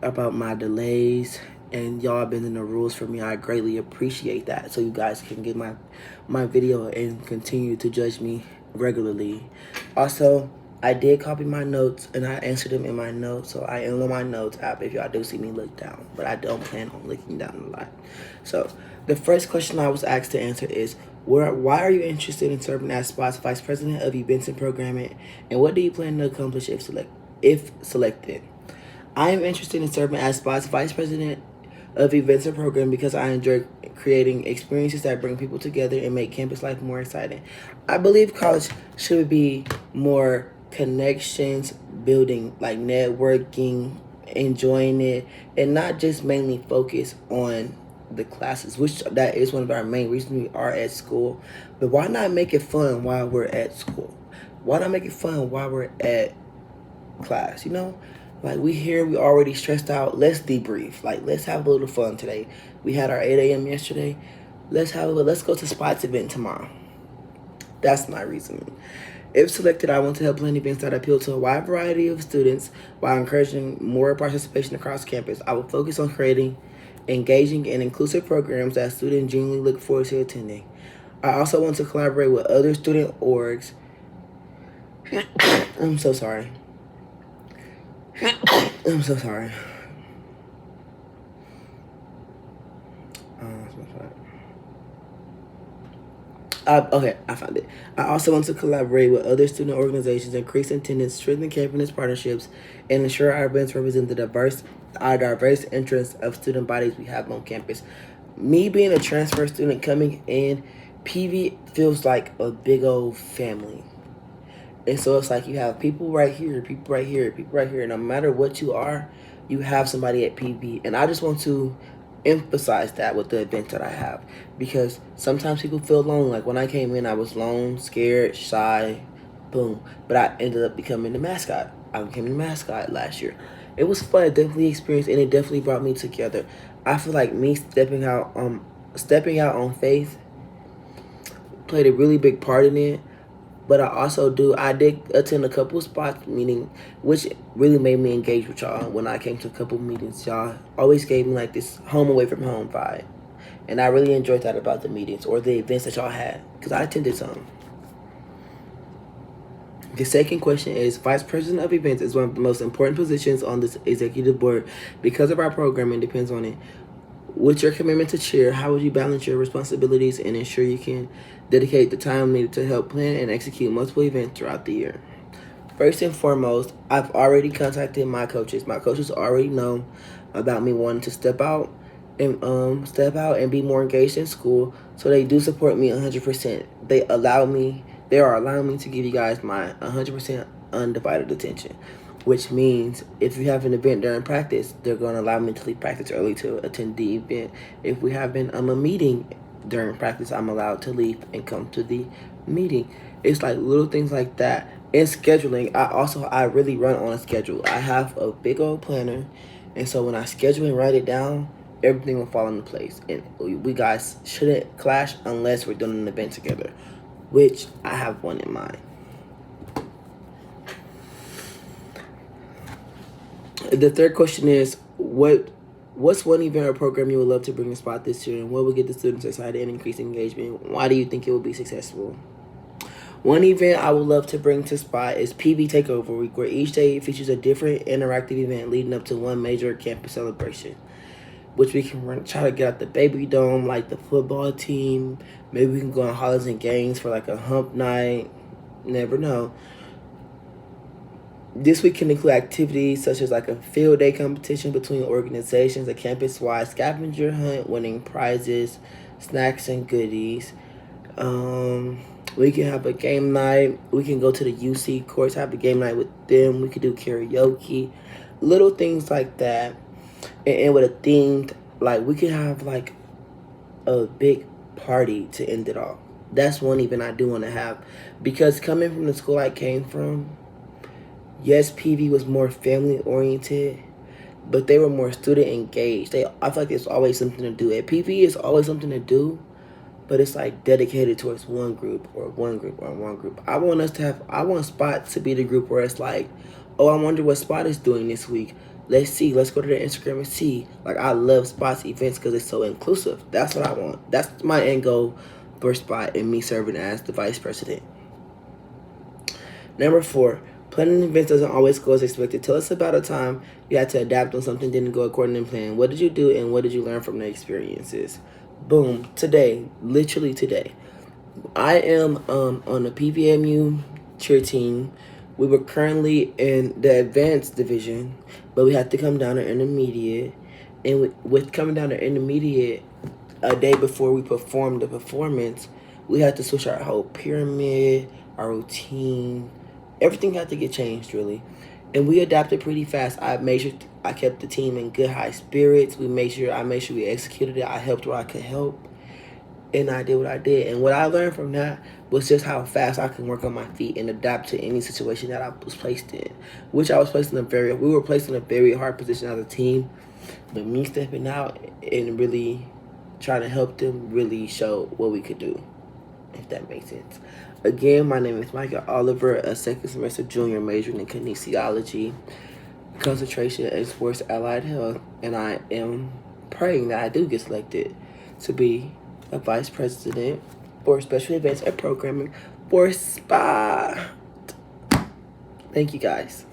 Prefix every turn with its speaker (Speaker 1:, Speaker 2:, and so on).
Speaker 1: about my delays and y'all bending the rules for me. I greatly appreciate that. So you guys can get my video and continue to judge me regularly. Also, I did copy my notes and I answered them in my notes. So I am on my notes app if y'all do see me look down. But I don't plan on looking down a lot. So the first question I was asked to answer is, why are you interested in serving as SPOT's Vice President of Events and Programming, and what do you plan to accomplish if selected? I am interested in serving as SPOT's Vice President of Events and Programming because I enjoy creating experiences that bring people together and make campus life more exciting. I believe college should be more connections, building, like networking, enjoying it, and not just mainly focus on the classes, which that is one of our main reasons we are at school. But why not make it fun while we're at school? Why not make it fun while we're at class? You know, like we already stressed out. Let's debrief. Like, let's have a little fun today. We had our 8 a.m. yesterday. Let's go to SPOT's event tomorrow. That's my reason. If selected, I want to help plan events that appeal to a wide variety of students while encouraging more participation across campus. I will focus on creating engaging and inclusive programs that students genuinely look forward to attending. I also want to collaborate with other student orgs. I'm so sorry. I'm so sorry. Okay, I found it. I also want to collaborate with other student organizations, increase attendance, strengthen campus partnerships, and ensure our events represent the diverse interests of student bodies we have on campus. Me being a transfer student coming in, PV feels like a big old family. And so it's like you have people right here, people right here, people right here. No matter what you are, you have somebody at PV. And I just want to emphasize that with the events that I have, because sometimes people feel alone. Like when I came in, I was alone, scared, shy, boom. But I ended up becoming the mascot. I became the mascot last year. It was fun, definitely experience, and it definitely brought me together. I feel like me stepping out on faith played a really big part in it. But I did attend a couple spots meeting, which really made me engage with y'all. When I came to a couple meetings, y'all always gave me like this home away from home vibe. And I really enjoyed that about the meetings or the events that y'all had, because I attended some. The second question is, Vice President of Events is one of the most important positions on this executive board because of our programming depends on it. With your commitment to cheer, how would you balance your responsibilities and ensure you can dedicate the time needed to help plan and execute multiple events throughout the year? First and foremost, I've already contacted my coaches. My coaches already know about me wanting to step out and be more engaged in school, so they do support me 100%. They are allowing me to give you guys my 100% undivided attention, which means if you have an event during practice, they're going to allow me to leave practice early to attend the event. If we have a meeting during practice, I'm allowed to leave and come to the meeting. It's like little things like that. In scheduling, I really run on a schedule. I have a big old planner, and so when I schedule and write it down, everything will fall into place. And we guys shouldn't clash unless we're doing an event together, which I have one in mind. The third question is, what's one event or program you would love to bring to SPOT this year, and what would get the students excited and increase engagement? Why do you think it will be successful? One event I would love to bring to SPOT is PV Takeover Week, where each day features a different interactive event leading up to one major campus celebration, which we can try to get out the baby dome, like the football team. Maybe we can go on Holidays and Games for like a hump night. Never know. This week can include activities such as like a field day competition between organizations, a campus-wide scavenger hunt, winning prizes, snacks and goodies. We can have a game night. We can go to the UC course, have a game night with them. We could do karaoke, little things like that. And with a themed, like we could have like a big party to end it off. That's one event I do want to have, because coming from the school I came from, yes, PV was more family oriented, but they were more student engaged. I feel like there's always something to do. At PV, it's always something to do, but it's like dedicated towards one group. I want SPOT to be the group where it's like, oh, I wonder what SPOT is doing this week. Let's see. Let's go to their Instagram and see. Like, I love Spot's events because it's so inclusive. That's what I want. That's my end goal for Spot and me serving as the vice president. Number 4, planning events doesn't always go as expected. Tell us about a time you had to adapt when something didn't go according to plan. What did you do and what did you learn from the experiences? Boom. Today, literally today, I am on the PVMU cheer team. We were currently in the advanced division, but we had to come down to intermediate. And with coming down to intermediate, a day before we performed the performance, we had to switch our whole pyramid, our routine. Everything had to get changed, really. And we adapted pretty fast. I made sure I kept the team in good high spirits. I made sure we executed it. I helped where I could help. And I did what I did. And what I learned from that was just how fast I can work on my feet and adapt to any situation that I was placed in. We were placed in a very hard position as a team. But me stepping out and really trying to help them really show what we could do, if that makes sense. Again, my name is Michael Oliver, a second semester junior majoring in kinesiology, concentration in sports allied health, and I am praying that I do get selected to be a vice president for special events and programming for SPA. Thank you guys.